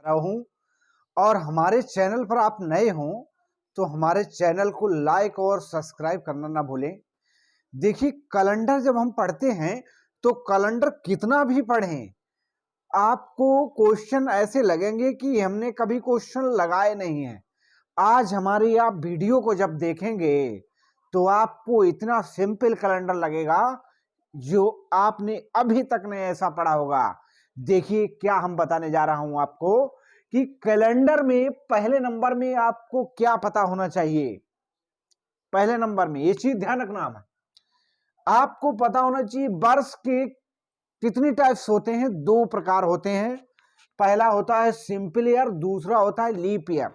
हूँ और हमारे चैनल पर आप नए हों तो हमारे चैनल को लाइक और सब्सक्राइब करना ना भूलें। देखिए, कैलेंडर जब हम पढ़ते हैं तो कैलेंडर कितना भी पढ़ें, आपको क्वेश्चन ऐसे लगेंगे कि हमने कभी क्वेश्चन लगाए नहीं हैं। आज हमारी आप वीडियो को जब देखेंगे तो आपको इतना सिंपल कैलेंडर लगेगा जो आपने अभी तक नहीं ऐसा पढ़ा होगा। देखिए क्या हम बताने जा रहा हूं आपको कि कैलेंडर में पहले नंबर में आपको क्या पता होना चाहिए। पहले नंबर में ये चीज ध्यान रखना है, आपको पता होना चाहिए वर्ष के कितनी टाइप्स होते हैं। दो प्रकार होते हैं, पहला होता है सिंपल ईयर, दूसरा होता है लीप ईयर।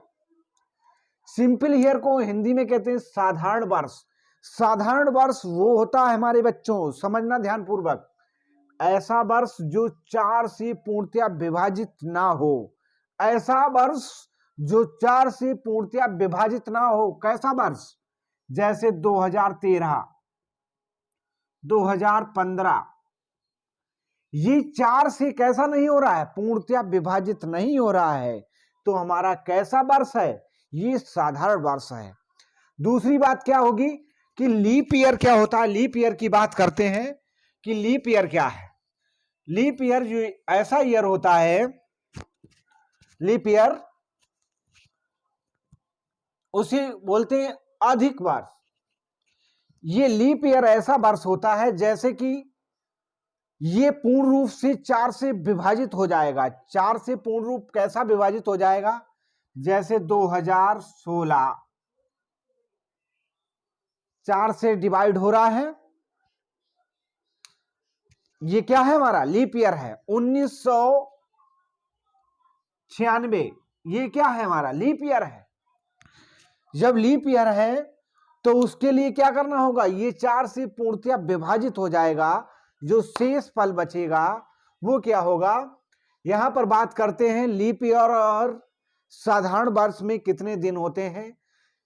सिंपल ईयर को हिंदी में कहते हैं साधारण वर्ष। साधारण वर्ष वो होता है हमारे बच्चों, समझना ध्यान पूर्वक, ऐसा वर्ष जो 4 से पूर्णतया विभाजित ना हो। ऐसा वर्ष जो 4 से पूर्णतया विभाजित ना हो। कैसा वर्ष? जैसे 2013, 2015, ये 4 से कैसा नहीं हो रहा है, पूर्णतया विभाजित नहीं हो रहा है, तो हमारा कैसा वर्ष है? ये साधारण वर्ष है। दूसरी बात क्या होगी कि लीप ईयर क्या होता है। लीप ईयर की बात करते हैं कि लीप ईयर क्या है। लीप ईयर जो ऐसा ईयर होता है, लीप ईयर उसे बोलते हैं अधिक वर्ष। ये लीप ईयर ऐसा वर्ष होता है जैसे कि ये पूर्ण रूप से 4 से विभाजित हो जाएगा। 4 से पूर्ण रूप कैसा विभाजित हो जाएगा? जैसे 2016 4 से डिवाइड हो रहा है, ये क्या है? हमारा लीप ईयर है। 1996 ये क्या है? हमारा लीप ईयर है। जब लीप ईयर है तो उसके लिए क्या करना होगा? ये 4 से पूर्णतया विभाजित हो जाएगा, जो शेष फल बचेगा वो क्या होगा? यहां पर बात करते हैं लीप ईयर और साधारण वर्ष में कितने दिन होते हैं।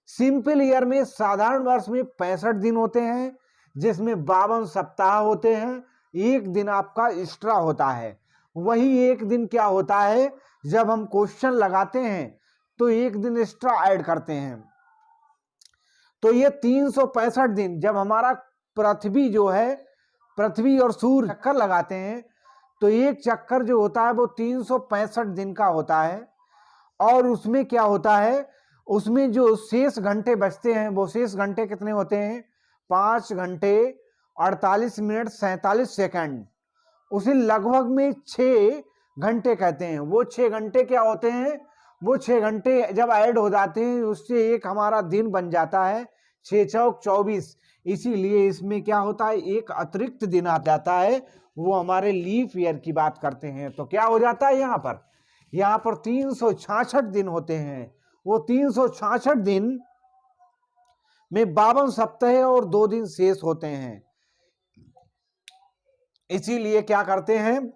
सिंपल ईयर में साधारण वर्ष में 65 दिन होते हैं, जिसमें 52 सप्ताह होते हैं। एक दिन आपका एक्स्ट्रा होता है। वही एक दिन क्या होता है, जब हम क्वेश्चन लगाते हैं तो एक दिन एक्स्ट्रा ऐड करते हैं। तो ये 365 दिन जब हमारा पृथ्वी जो है, पृथ्वी और सूर्य चक्कर लगाते हैं तो एक चक्कर जो होता है वो 365 दिन का होता है। और उसमें क्या होता है, उसमें जो शेष घंटे बचते हैं वो शेष घंटे कितने होते हैं? 5 घंटे 48 मिनट 47 सेकंड। उसे लगभग में 6 घंटे कहते हैं। वो 6 घंटे क्या होते हैं? वो 6 घंटे जब ऐड हो जाते हैं उससे एक हमारा दिन बन जाता है 6 चौक 24। इसीलिए इसमें क्या होता है, एक अतिरिक्त दिन आ जाता है, वो हमारे लीप ईयर की बात करते हैं। तो क्या हो जाता है यहाँ पर 366 दिन होते हैं। वो 366 दिन में 52 सप्ताह और 2 दिन शेष होते हैं। इसीलिए क्या करते हैं,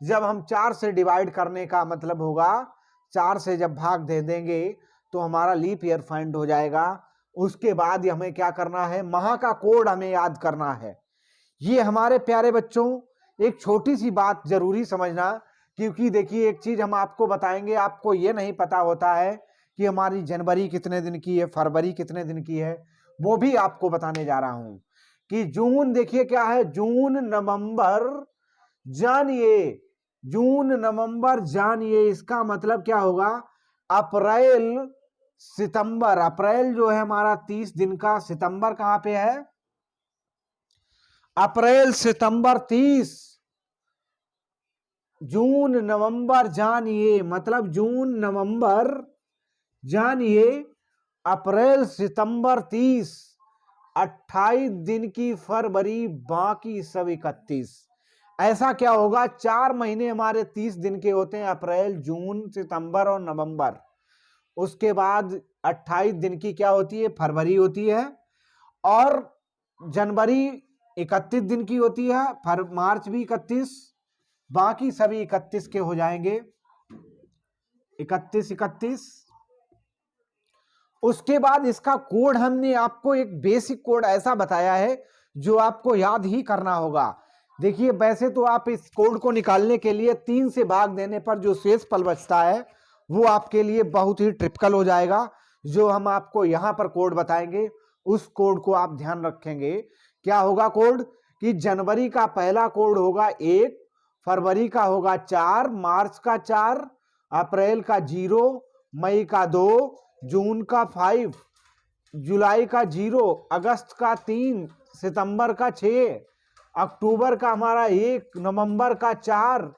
जब हम 4 से डिवाइड करने का मतलब होगा, 4 से जब भाग दे देंगे तो हमारा लीप ईयर फाइंड हो जाएगा। उसके बाद हमें क्या करना है, माह का कोड हमें याद करना है। ये हमारे प्यारे बच्चों एक छोटी सी बात जरूरी समझना, क्योंकि देखिए एक चीज हम आपको बताएंगे, आपको ये नहीं पता होता है कि हमारी जनवरी कितने दिन की है, फरवरी कितने दिन की है, वो भी आपको बताने जा रहा हूं। कि जून देखिए क्या है, जून नवंबर जानिए, जून नवंबर जानिए, इसका मतलब क्या होगा? अप्रैल सितंबर। अप्रैल जो है हमारा 30 दिन का, सितंबर कहां पे है? अप्रैल सितंबर 30। जून नवंबर जानिए मतलब जून नवंबर जानिए, अप्रैल सितंबर 30, 28 दिन की फरवरी, बाकी सब 31। ऐसा क्या होगा, 4 महीने हमारे 30 दिन के होते हैं, अप्रैल जून सितंबर और नवंबर। उसके बाद 28 दिन की क्या होती है? फरवरी होती है। और जनवरी 31 दिन की होती है, मार्च भी 31, बाकी सभी 31 के हो जाएंगे, 31। उसके बाद इसका कोड हमने आपको एक बेसिक कोड ऐसा बताया है जो आपको याद ही करना होगा। देखिए वैसे तो आप इस कोड को निकालने के लिए 3 से भाग देने पर जो शेष फल बचता है वो आपके लिए बहुत ही ट्रिपिकल हो जाएगा। जो हम आपको यहाँ पर कोड बताएंगे उस कोड को आप ध्यान रखेंगे। क्या होगा कोड कि जनवरी का पहला कोड होगा 1, फरवरी का होगा 4, मार्च का 4, अप्रैल का 0, मई का 2, जून का 5, जुलाई का 0, अगस्त का 3, सितंबर का 6, अक्टूबर का हमारा 1, नवंबर का 4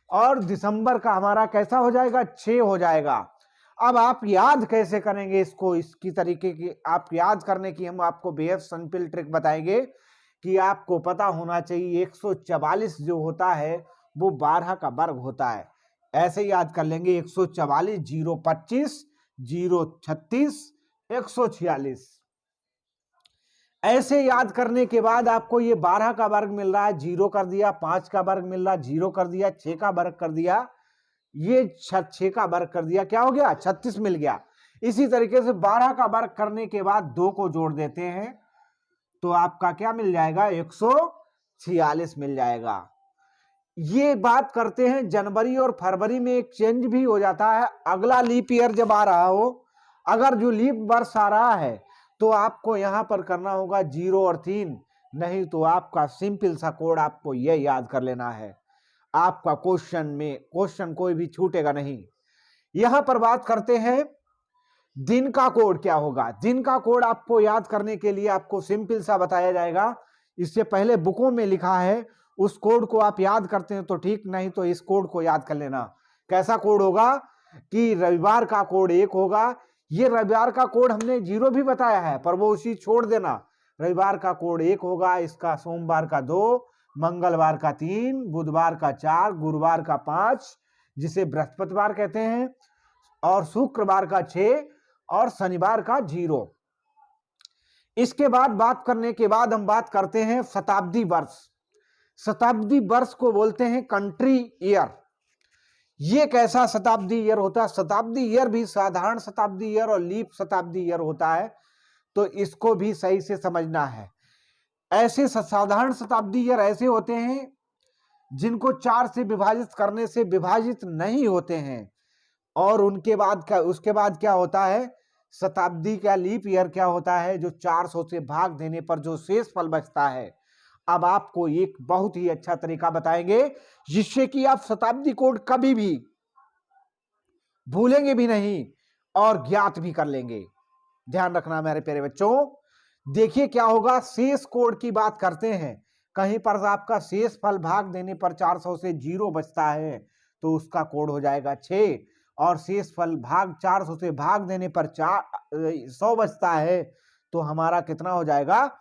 और दिसंबर का हमारा कैसा हो जाएगा 6 हो जाएगा। अब आप याद कैसे करेंगे इसको, इसकी तरीके की आप याद करने की हम आपको बेहद सिंपल ट्रिक बताएंगे कि आपको पता होना चाहिए 144 जो होता है वो 12 का वर्ग होता है। ऐसे याद कर लेंगे 144, 025, 036, 146। ऐसे याद करने के बाद आपको ये 12 का वर्ग मिल रहा है, 0 कर दिया, 5 का वर्ग मिल रहा है, 0 कर दिया, 6 का वर्ग कर दिया, ये 6 का वर्ग कर दिया, क्या हो गया 36 मिल गया। इसी तरीके से 12 का वर्ग करने के बाद 2 को जोड़ देते हैं तो आपका क्या मिल जाएगा 146 मिल जाएगा। ये बात करते हैं जनवरी और फरवरी में एक चेंज भी हो जाता है। अगला लीप ईयर जब आ रहा हो, अगर जो लीप वर्ष आ रहा है तो आपको यहां पर करना होगा 0 और 3, नहीं तो आपका सिंपल सा कोड आपको यह याद कर लेना है। आपका क्वेश्चन कोई भी छूटेगा नहीं। यहां पर बात करते हैं दिन का कोड क्या होगा। दिन का कोड आपको याद करने के लिए आपको सिंपल सा बताया जाएगा। इससे पहले बुकों में लिखा है, उस कोड को आप याद करते हैं तो ठीक, नहीं तो इस कोड को याद कर लेना। कैसा कोड होगा कि रविवार का कोड 1 होगा। ये रविवार का कोड हमने 0 भी बताया है पर वो उसी छोड़ देना। रविवार का कोड 1 होगा, इसका सोमवार का 2, मंगलवार का 3, बुधवार का 4, गुरुवार का 5 जिसे बृहस्पतिवार कहते हैं, और शुक्रवार का 6 और शनिवार का 0। इसके बाद बात करने के बाद हम बात करते हैं शताब्दी वर्ष। शताब्दी वर्ष को बोलते हैं कंट्री ईयर। ये कैसा शताब्दी ईयर होता है? शताब्दी ईयर भी साधारण शताब्दी ईयर और लीप शताब्दी ईयर होता है, तो इसको भी सही से समझना है। ऐसे साधारण शताब्दी ईयर ऐसे होते हैं जिनको 4 से विभाजित करने से विभाजित नहीं होते हैं, और उसके बाद क्या होता है, शताब्दी का लीप ईयर क्या होता है, जो 400 से भाग देने पर जो शेष फल बचता है। अब आपको एक बहुत ही अच्छा तरीका बताएंगे जिससे कि आप शताब्दी कोड कभी भी भूलेंगे भी नहीं और ज्ञात भी कर लेंगे। ध्यान रखना मेरे प्यारे बच्चों। देखिए क्या होगा, शेष कोड की बात करते हैं। कहीं पर आपका शेष फल भाग देने पर 400 से 0 बचता है तो उसका कोड हो जाएगा 6, और शेष फल भाग 400 से भाग देने पर 100 बचता है तो हमारा कितना हो जाएगा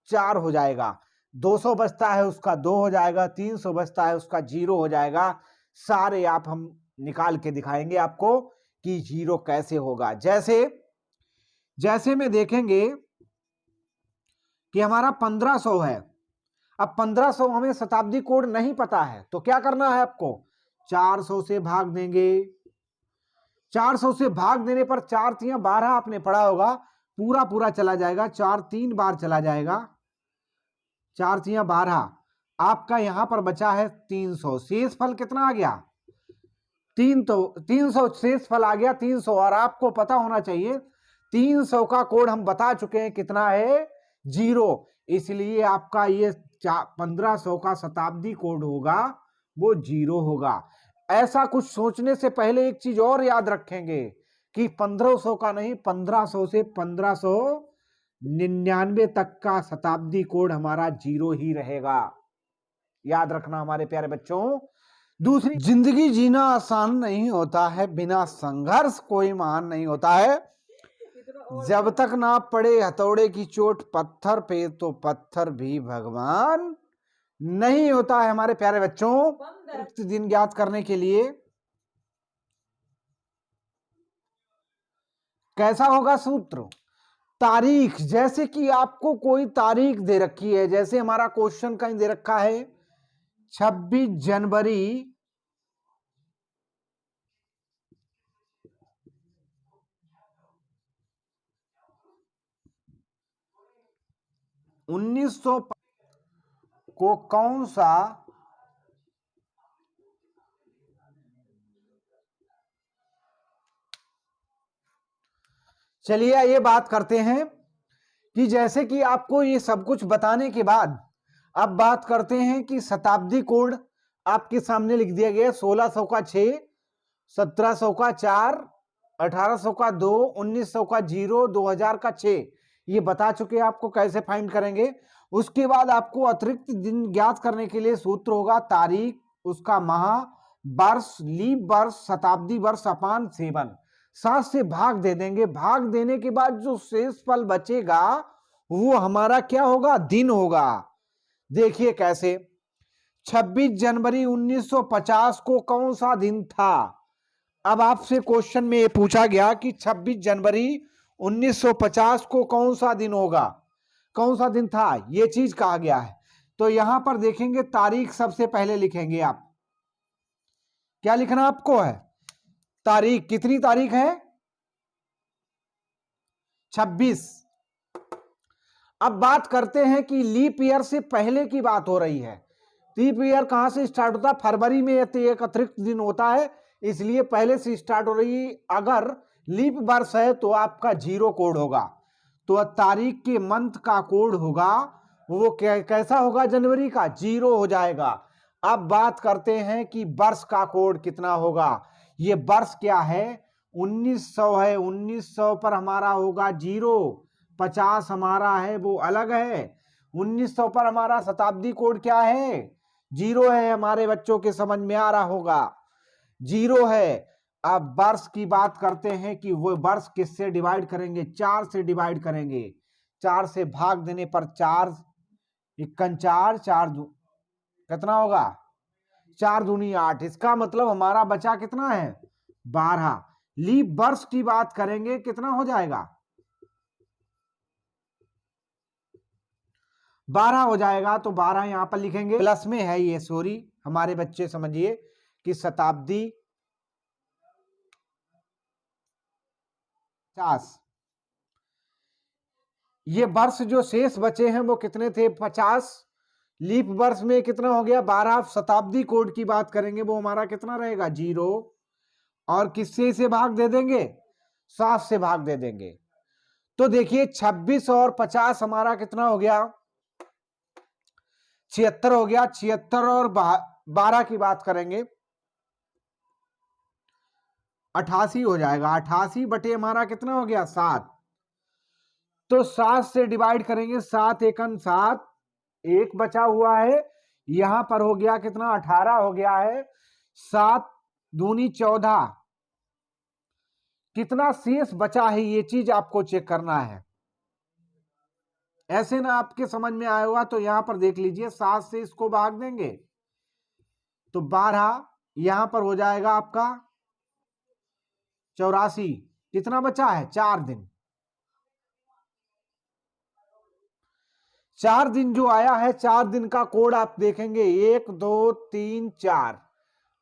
4 हो जाएगा। 200 बचता है उसका 2 हो जाएगा, 300 बचता है उसका 0 हो जाएगा। सारे आप हम निकाल के दिखाएंगे आपको कि 0 कैसे होगा। जैसे में देखेंगे कि हमारा 1500 है। अब 1500 हमें शताब्दी कोड नहीं पता है तो क्या करना है आपको, 400 से भाग देंगे। 400 से भाग देने पर 4 3 12 आपने पढ़ा होगा, पूरा पूरा चला जाएगा, 4 3 बार चला जाएगा, 4 3 12। आपका यहां पर बचा है 300। शेष फल कितना आ गया 300 शेष फल आ गया 300। और आपको पता होना चाहिए 300 का कोड हम बता चुके हैं कितना है 0, इसलिए आपका ये 1500 का शताब्दी कोड होगा वो 0 होगा। ऐसा कुछ सोचने से पहले एक चीज और याद रखेंगे कि 1500 का नहीं, 1500 से 1599 तक का शताब्दी कोड हमारा 0 ही रहेगा। याद रखना हमारे प्यारे बच्चों। दूसरी, जिंदगी जीना आसान नहीं होता है, बिना संघर्ष कोई महान नहीं होता है। जब तक ना पड़े हथौड़े की चोट पत्थर पे तो पत्थर भी भगवान नहीं होता है। हमारे प्यारे बच्चों, प्रतिदिन ज्ञात करने के लिए कैसा होगा सूत्र, तारीख। जैसे कि आपको कोई तारीख दे रखी है, जैसे हमारा क्वेश्चन कहीं दे रखा है 26 जनवरी 1900। को कौन सा चलिए ये बात करते हैं कि जैसे कि आपको ये सब कुछ बताने के बाद अब बात करते हैं कि शताब्दी कोड आपके सामने लिख दिया गया 1600 का 6, 1700 का 4, 1800 का 2, 1900 का 0, 2000 का 6, ये बता चुके हैं आपको कैसे फाइंड करेंगे। उसके बाद आपको अतिरिक्त दिन ज्ञात करने के लिए सूत्र होगा तारीख, उसका माह, वर्ष, लीप वर्ष, शताब्दी वर्ष अपान 7, 7 से भाग दे देंगे। भाग देने के बाद जो शेष फल बचेगा वो हमारा क्या होगा, दिन होगा। देखिए कैसे, 26 जनवरी 1950 को कौन सा दिन था। अब आपसे क्वेश्चन में ये पूछा गया कि 26 जनवरी 1950 को कौन सा दिन होगा, कौन सा दिन था, ये चीज कहा गया है। तो यहां पर देखेंगे तारीख सबसे पहले लिखेंगे। आप क्या लिखना आपको है, तारीख। कितनी तारीख है, 26। अब बात करते हैं कि लीप ईयर से पहले की बात हो रही है। लीप ईयर कहां से स्टार्ट होता है, फरवरी में एक अतिरिक्त दिन होता है, इसलिए पहले से स्टार्ट हो रही। अगर लीप वर्ष है तो आपका 0 कोड होगा। तो तारीख के मंथ का कोड होगा वो कैसा होगा, जनवरी का 0 हो जाएगा। अब बात करते हैं कि वर्ष का कोड कितना होगा। ये वर्ष क्या है, 1900 है, 1900 पर हमारा होगा 0, 50 हमारा है वो अलग है। 1900 पर हमारा शताब्दी कोड क्या है, 0 है। हमारे बच्चों के समझ में आ रहा होगा, 0 है। अब वर्ष की बात करते हैं कि वो वर्ष किससे डिवाइड करेंगे, 4 से डिवाइड करेंगे। 4 से भाग देने पर 4 इक्कन 4, 4 कितना होगा, 4 दूनी 8। इसका मतलब हमारा बचा कितना है, 12। लीप वर्ष की बात करेंगे कितना हो जाएगा, 12 हो जाएगा। तो 12 यहां पर लिखेंगे, प्लस में है ये, सॉरी हमारे बच्चे समझिए कि शताब्दी 50, ये वर्ष जो शेष बचे हैं वो कितने थे, 50। लीप वर्ष में कितना हो गया, 12। शताब्दी कोड की बात करेंगे वो हमारा कितना रहेगा, 0। और किससे से भाग दे देंगे, 7 से भाग दे देंगे। तो देखिए 26 और 50 हमारा कितना हो गया, 76 हो गया। 76 और 12 की बात करेंगे 88 हो जाएगा। 88 बटे हमारा कितना हो गया, 7। तो 7 से डिवाइड करेंगे, 7 एकन 7, एक बचा हुआ है यहां पर हो गया कितना, 18 हो गया है। 7 दूनी 14, कितना शेष बचा है ये चीज आपको चेक करना है। ऐसे ना आपके समझ में आया होगा, तो यहां पर देख लीजिए, 7 से इसको भाग देंगे तो 12 यहां पर हो जाएगा आपका 84। कितना बचा है, 4 दिन। 4 दिन जो आया है, 4 दिन का कोड आप देखेंगे 1 2 3 4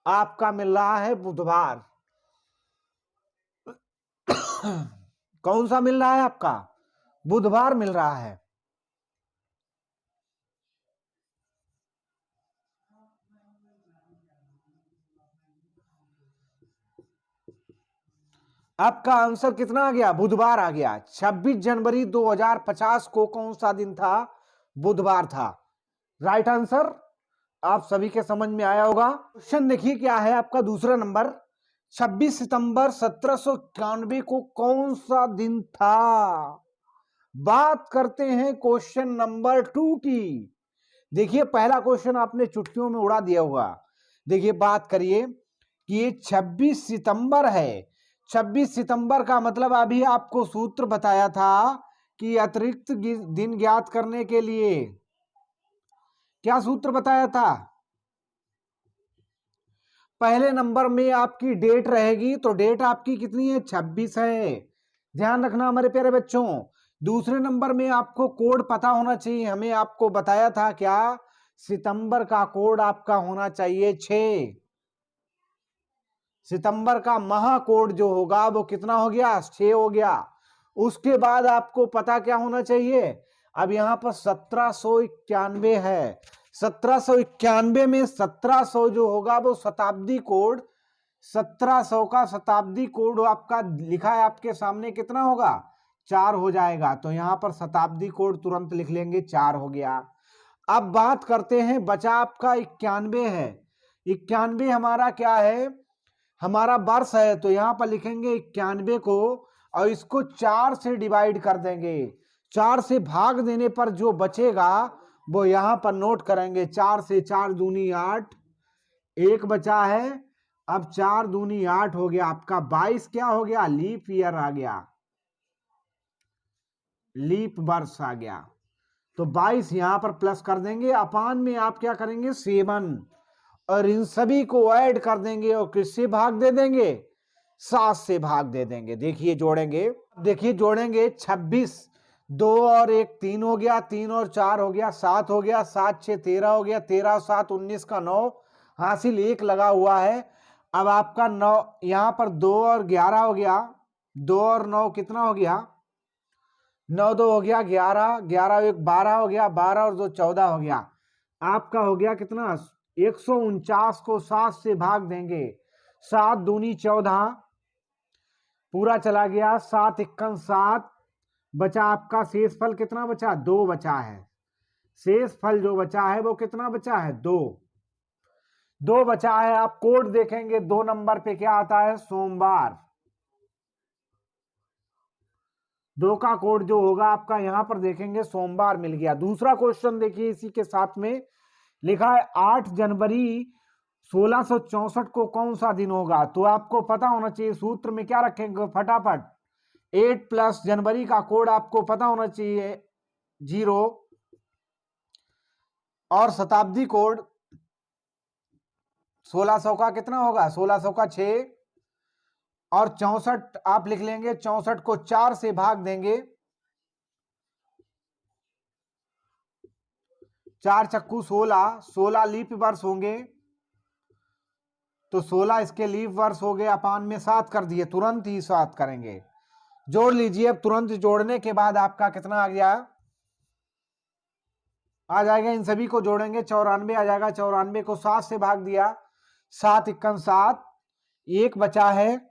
आपका मिल रहा है बुधवार। कौन सा मिल रहा है आपका, बुधवार मिल रहा है। आपका आंसर कितना आ गया, बुधवार आ गया। 26 जनवरी 2050 को कौन सा दिन था, बुधवार था। राइट आंसर आप सभी के समझ में आया होगा। क्वेश्चन देखिए क्या है आपका दूसरा नंबर, 26 सितंबर 1791 को कौन सा दिन था। बात करते हैं क्वेश्चन नंबर 2 की। देखिए पहला क्वेश्चन आपने चुटकियों में उड़ा दिया होगा। देखिए बात करिए कि ये 26 सितंबर है। 26 सितंबर का मतलब अभी आपको सूत्र बताया था कि अतिरिक्त दिन ज्ञात करने के लिए क्या सूत्र बताया था, पहले नंबर में आपकी डेट रहेगी, तो डेट आपकी कितनी है, 26 है। ध्यान रखना हमारे प्यारे बच्चों। दूसरे नंबर में आपको कोड पता होना चाहिए। हमें आपको बताया था क्या, सितंबर का कोड आपका होना चाहिए 6। सितंबर का माह कोड जो होगा वो कितना हो गया, 6 हो गया। उसके बाद आपको पता क्या होना चाहिए, अब यहां पर 1791 है। 1791 में 1700 जो होगा वो शताब्दी कोड, 1700 का शताब्दी कोड आपका लिखा है आपके सामने, कितना होगा 4 हो जाएगा। तो यहां पर शताब्दी कोड तुरंत लिख लेंगे, 4 हो गया। अब बात करते हैं, बचा आपका 91 है। 91 हमारा क्या है, हमारा वर्ष है, तो यहां पर लिखेंगे 91 को और इसको 4 से डिवाइड कर देंगे। 4 से भाग देने पर जो बचेगा वो यहां पर नोट करेंगे। 4 से 4 दूनी 8, एक बचा है। अब 4 दूनी 8 हो गया आपका 22, क्या हो गया, लीप ईयर आ गया, लीप वर्ष आ गया। तो 22 यहां पर प्लस कर देंगे, अपान में आप क्या करेंगे 7, और इन सभी को ऐड कर देंगे और किससे भाग दे देंगे, 7 से भाग दे देंगे। देखिए जोड़ेंगे, देखिए जोड़ेंगे 26, 2 और 1 3 हो गया, 3 और 4 हो गया 7 हो गया, 7 6 13 हो गया, 13 और 7 19 का 9 हासिल, 1 लगा हुआ है। अब आपका 9 यहां पर 2 और 11 हो गया, 2 और 9 कितना हो गया, 9 2 हो गया 11, 11 1 12 हो गया, 12 और 2 14 हो गया। आपका हो गया कितना, 149 को 7 से भाग देंगे, 7 दूनी 14 पूरा चला गया, 7 51 7 बचा आपका, शेष फल कितना बचा, 2 बचा है। शेष फल जो बचा है वो कितना बचा है, 2 बचा है। आप कोड देखेंगे 2 नंबर पे क्या आता है, सोमवार। 2 का कोड जो होगा आपका यहां पर देखेंगे सोमवार मिल गया। दूसरा क्वेश्चन देखिए इसी के साथ में लिखा है 8 जनवरी 1664 को कौन सा दिन होगा। तो आपको पता होना चाहिए, सूत्र में क्या रखेंगे फटाफट, 8 प्लस जनवरी का कोड आपको पता होना चाहिए 0, और शताब्दी कोड 1600 का कितना होगा, 1600 का 6, और 64 आप लिख लेंगे, 64 को 4 से भाग देंगे, 4 चक्कू 16, 16 लीप वर्ष होंगे, तो 16 इसके लीप वर्ष हो गए, अपान में 7 कर दिए, तुरंत ही 7 करेंगे। जोड़ लीजिए, अब तुरंत जोड़ने के बाद आपका कितना आ गया, आ जाएगा, इन सभी को जोड़ेंगे 94 आ जाएगा। 94 को 7 से भाग दिया, 7 51 7, 1 बचा है,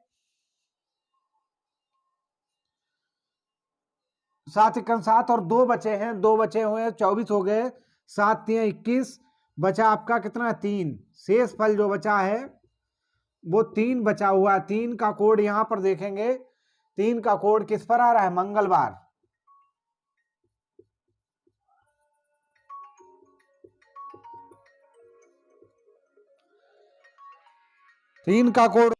7 51 7 और 2 बचे हैं, 2 बचे हुए हैं, 24 हो गए, 7 3 21 बचा आपका कितना, 3। शेष फल जो बचा है वो 3 बचा हुआ है। 3 का कोड यहां पर देखेंगे, 3 का कोड किस पर आ रहा है, मंगलवार। 3 का कोड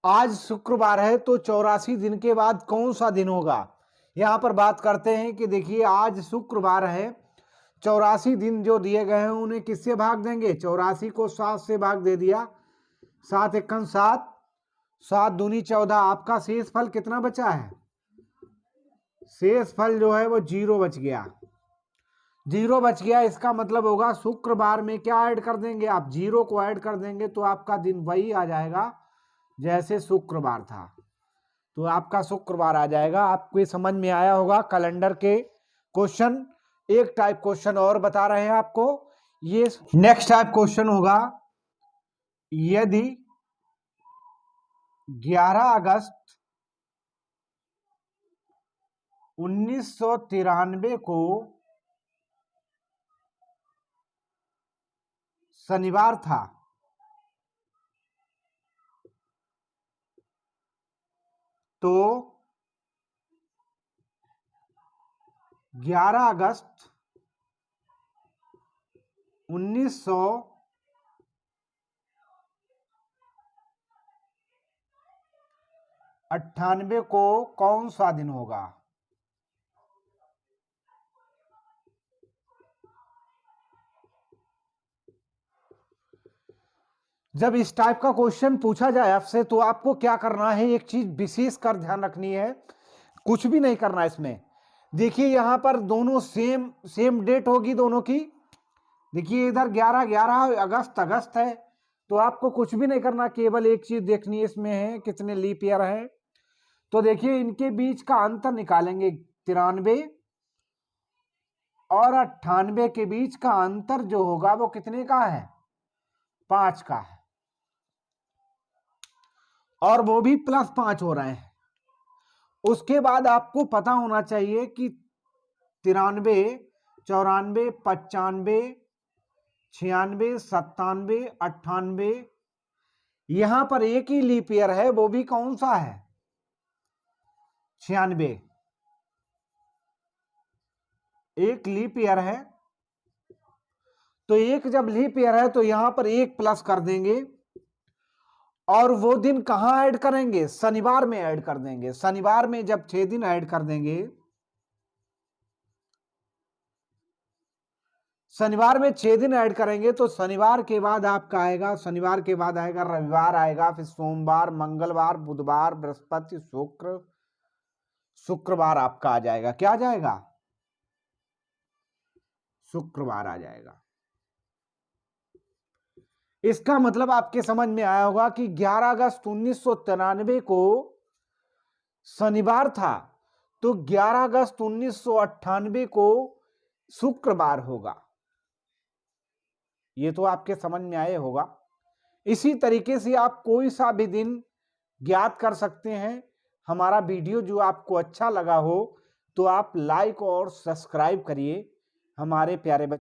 आज शुक्रवार है, तो 84 दिन के बाद कौन सा दिन होगा। यहां पर बात करते हैं कि देखिए आज शुक्रवार है, 84 दिन जो दिए गए हैं उन्हें किससे भाग देंगे, 84 को 7 से भाग दे दिया, 7 51 7, 7 दूनी 14। आपका शेष फल कितना बचा है, शेष फल जो है वो 0 बच गया, 0 बच गया। इसका मतलब होगा शुक्रवार में क्या ऐड कर देंगे आप, 0 को ऐड कर देंगे तो आपका दिन वही आ जाएगा जैसे शुक्रवार था, तो आपका शुक्रवार आ जाएगा। आपको ये समझ में आया होगा कैलेंडर के क्वेश्चन। एक टाइप क्वेश्चन और बता रहे हैं आपको, ये नेक्स्ट टाइप क्वेश्चन होगा, यदि 11 अगस्त 1993 को शनिवार था, तो 11 अगस्त 1998 को कौन सा दिन होगा। जब इस टाइप का क्वेश्चन पूछा जाए आपसे तो आपको क्या करना है, एक चीज विशेष कर ध्यान रखनी है, कुछ भी नहीं करना इसमें, देखिए यहां पर दोनों सेम डेट होगी दोनों की। देखिए इधर 11 अगस्त है, तो आपको कुछ भी नहीं करना, केवल एक चीज देखनी है इसमें है कितने लीप ईयर है। तो देखिए इनके बीच का अंतर निकालेंगे, 93 और 98 के बीच का अंतर जो होगा वो कितने का है, 5 का है, और वो भी +5 हो रहे हैं। उसके बाद आपको पता होना चाहिए कि 93, 94, 95, 96, 97, 98, यहां पर एक ही लीप ईयर है, वो भी कौन सा है, 96, एक लीप ईयर है। तो एक जब लीप ईयर है तो यहां पर एक प्लस कर देंगे, और वो दिन कहां ऐड करेंगे, शनिवार में ऐड कर देंगे। शनिवार में जब 6 दिन ऐड कर देंगे, शनिवार में 6 दिन ऐड करेंगे, तो शनिवार के बाद आपका आएगा, शनिवार के बाद आएगा रविवार, आएगा फिर सोमवार, मंगलवार, बुधवार, बृहस्पति, शुक्रवार आपका आ जाएगा। क्या आ जाएगा, शुक्रवार आ जाएगा। इसका मतलब आपके समझ में आया होगा कि 11 अगस्त 1993 को शनिवार था, तो 11 अगस्त 1998 को शुक्रवार होगा। ये तो आपके समझ में आए होगा। इसी तरीके से आप कोई सा भी दिन ज्ञात कर सकते हैं। हमारा वीडियो जो आपको अच्छा लगा हो तो आप लाइक और सब्सक्राइब करिए हमारे प्यारे बच्चों।